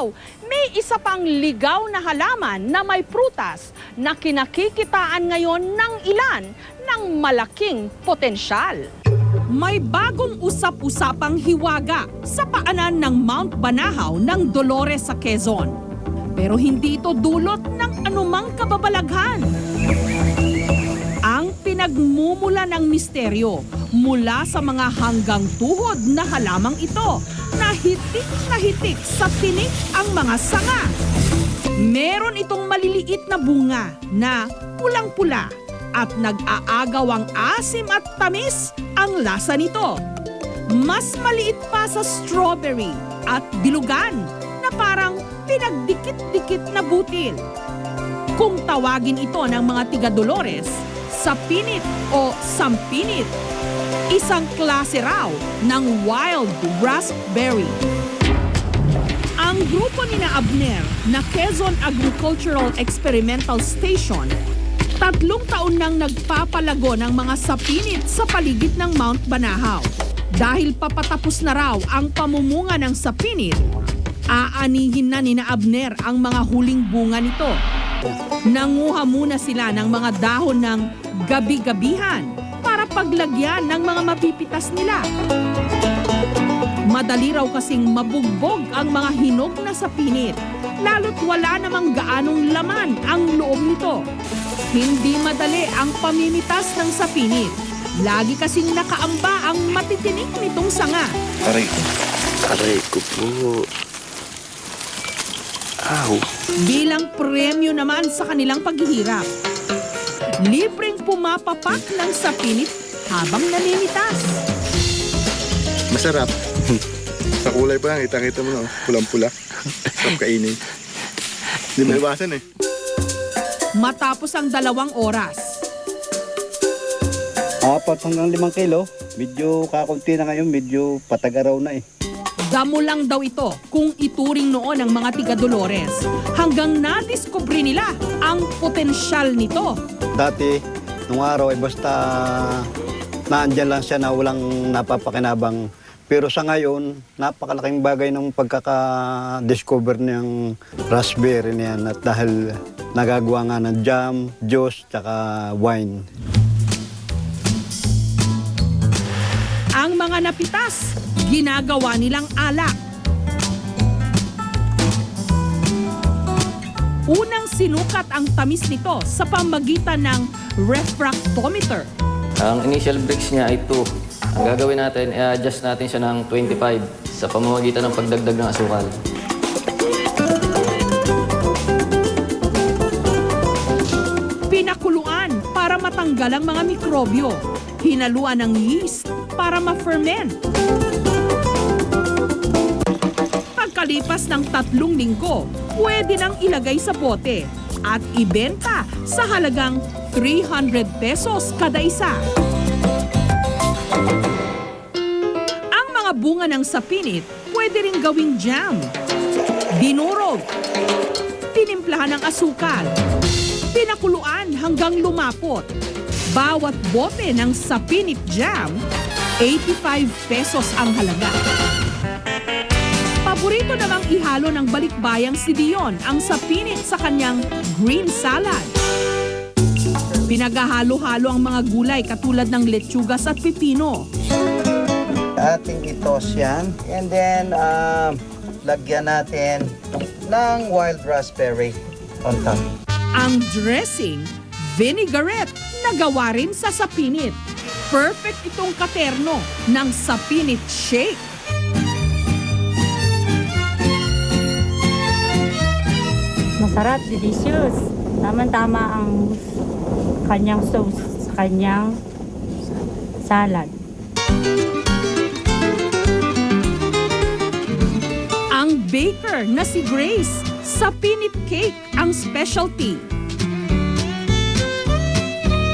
Mindanao, may isa pang ligaw na halaman na may prutas na kinakikitaan ngayon ng ilan ng malaking potensyal. May bagong usap-usapang hiwaga sa paanan ng Mount Banahaw ng Dolores sa Quezon. Pero hindi ito dulot ng anumang kababalaghan. Ang pinagmumula ng misteryo mula sa mga hanggang tuhod na halamang ito na hitik sa tinik ang mga sanga. Meron itong maliliit na bunga na pulang-pula at nag-aagaw ang asim at tamis ang lasa nito. Mas maliit pa sa strawberry at dilugan na parang pinagdikit-dikit na butil. Kung tawagin ito ng mga tiga-Dolores, sapinit o sampinit, isang klase raw ng wild raspberry. Ang grupo ni Abner na Quezon Agricultural Experimental Station, 3 taon nang nagpapalago ng mga sapinit sa paligid ng Mount Banahaw. Dahil papatapos na raw ang pamumunga ng sapinit, aanihin na ni Abner ang mga huling bunga nito. Nanguha muna sila ng mga dahon ng gabi-gabihan para paglagyan ng mga mapipitas nila. Madali raw kasing mabugbog ang mga hinog na sapinit, lalo't wala namang gaanong laman ang loob nito. Hindi madali ang pamimitas ng sapinit. Lagi kasing nakaamba ang matitinik nitong sanga. Aray ko po. Ow. Bilang premyo naman sa kanilang paghihirap, libreng pumapapak ng sapinit habang namimitas. Masarap. Sa kulay pa lang, kita mo na, pulang-pula. Sarap kainin. Hindi maiwasan eh. Matapos ang 2 oras, 4 hanggang 5 kilo. Medyo kakunti na ngayon, medyo patag-araw na eh. damo lang daw ito kung ituring noon ng mga tiga-Dolores hanggang nadiskubre nila ang potensyal nito. Dati, nung araw ay basta naandyan lang siya na walang napapakinabang. Pero sa ngayon, napakalaking bagay ng pagkaka-discover ng raspberry niyan at dahil nagagawa nga ng jam, juice, tsaka wine. Ang mga napitas, ginagawa nilang alak. Unang sinukat ang tamis nito sa pamagitan ng refractometer. Ang initial bricks niya ay 2. Ang gagawin natin, i-adjust natin siya ng 25 sa pamamagitan ng pagdagdag ng asukal. Pinakuluan para matanggal ang mga mikrobyo. Hinaluan ng yeast para ma-ferment. Pagkalipas ng 3 linggo, pwede nang ilagay sa bote at ibenta sa halagang 300 pesos kada isa. Ang mga bunga ng sapinit pwede ring gawing jam, dinurog, tinimplahan ng asukal, pinakuluan hanggang lumapot. Bawat bote ng sapinit jam, 85 pesos ang halaga. Paborito namang ihalo ng balikbayang si Dion ang sapinit sa kanyang green salad. Pinaghahalo-halo ang mga gulay katulad ng letsugas at pipino. Ating itos yan. And then, lagyan natin ng wild raspberry on top. Ang dressing, vinaigrette na gawa rin sa sapinit. Perfect itong katerno ng sapinit shake. Masarap, delicious. Tama-tama ang kanyang sauce sa kanyang salad. Ang baker na si Grace, sapinit cake ang specialty.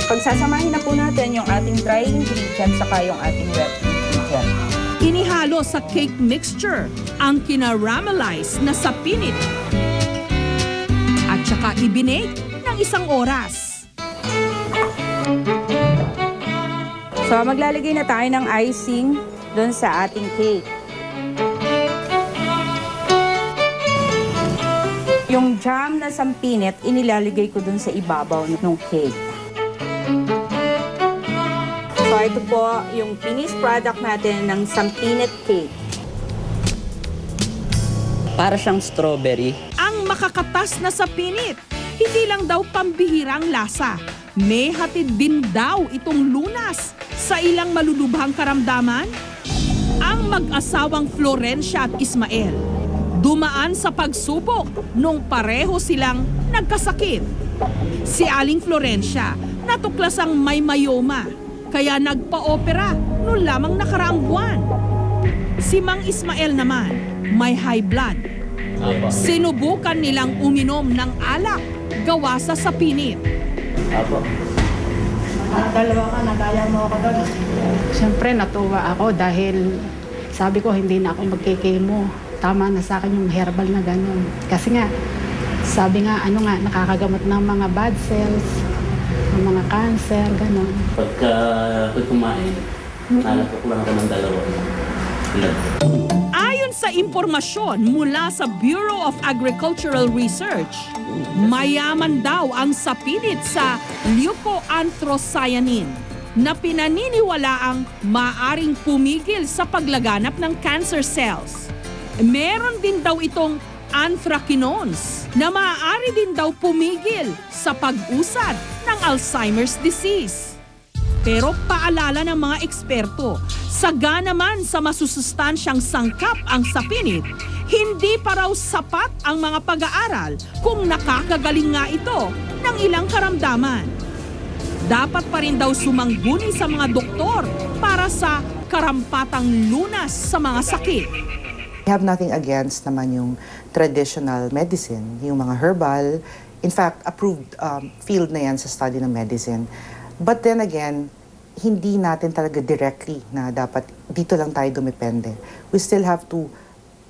Pagsasamahin na po natin yung ating dry ingredients saka yung ating wet ingredients. Inihalo sa cake mixture ang kinaramelize na sapinit at saka ibinake ng 1 oras. So maglalagay na tayo ng icing doon sa ating cake. Yung jam na sampinit, inilalagay ko dun sa ibabaw ng cake. So ito po yung finished product natin ng sampinit cake. Para siyang strawberry. Ang makakatas na sapinit, hindi lang daw pambihirang lasa. May hatid din daw itong lunas sa ilang malulubhang karamdaman. Ang mag-asawang Florencia at Ismael dumaan sa pagsubok nung pareho silang nagkasakit. Si Aling Florencia natuklasang may myoma, kaya nagpa-opera noong lamang nakaraang buwan. Si Mang Ismael naman may high blood. Sinubukan nilang uminom ng alak gawa sa sapinit. Dalawa ka, nagaya mo ako doon. Siyempre, natuwa ako dahil sabi ko hindi na ako magkikemo. Tama na sa akin yung herbal na gano'n. Kasi nga, sabi nga, nakakagamot ng mga bad cells, ng mga cancer, gano'n. Pagka kumain, nalatok lang ka ng dalawa. Ayon sa impormasyon mula sa Bureau of Agricultural Research, mayaman daw ang sapinit sa leucoanthocyanin na pinaniniwalaang maaring pumigil sa paglaganap ng cancer cells. Meron din daw itong anthracinones na maaari din daw pumigil sa pag-usad ng Alzheimer's disease. Pero paalala ng mga eksperto, saga naman sa masusustansyang sangkap ang sapinit, hindi pa raw sapat ang mga pag-aaral kung nakakagaling nga ito ng ilang karamdaman. Dapat pa rin daw sumangguni sa mga doktor para sa karampatang lunas sa mga sakit. We have nothing against naman yung traditional medicine, yung mga herbal. In fact, approved field na yan sa study ng medicine. But then again, hindi natin talaga directly na dapat dito lang tayo dumepende. We still have to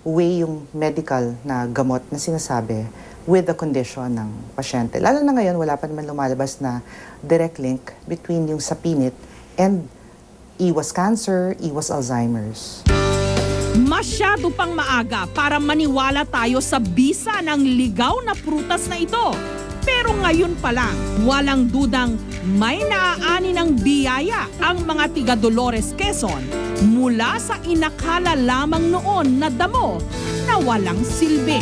weigh yung medical na gamot na sinasabi with the condition ng pasyente. Lalo na ngayon, wala pa naman lumalabas na direct link between yung sapinit and iwas cancer, iwas Alzheimer's. Masyado pang maaga para maniwala tayo sa bisa ng ligaw na prutas na ito. Pero ngayon pa lang, walang dudang may naaani ng biyaya ang mga tiga Dolores, Quezon mula sa inakala lamang noon na damo na walang silbi.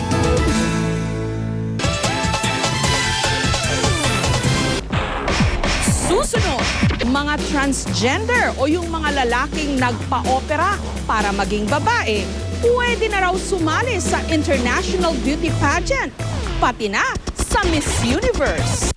Susunod, mga transgender o yung mga lalaking nagpa-opera para maging babae, pwede na raw sumali sa International Beauty Pageant, pati na sa Miss Universe.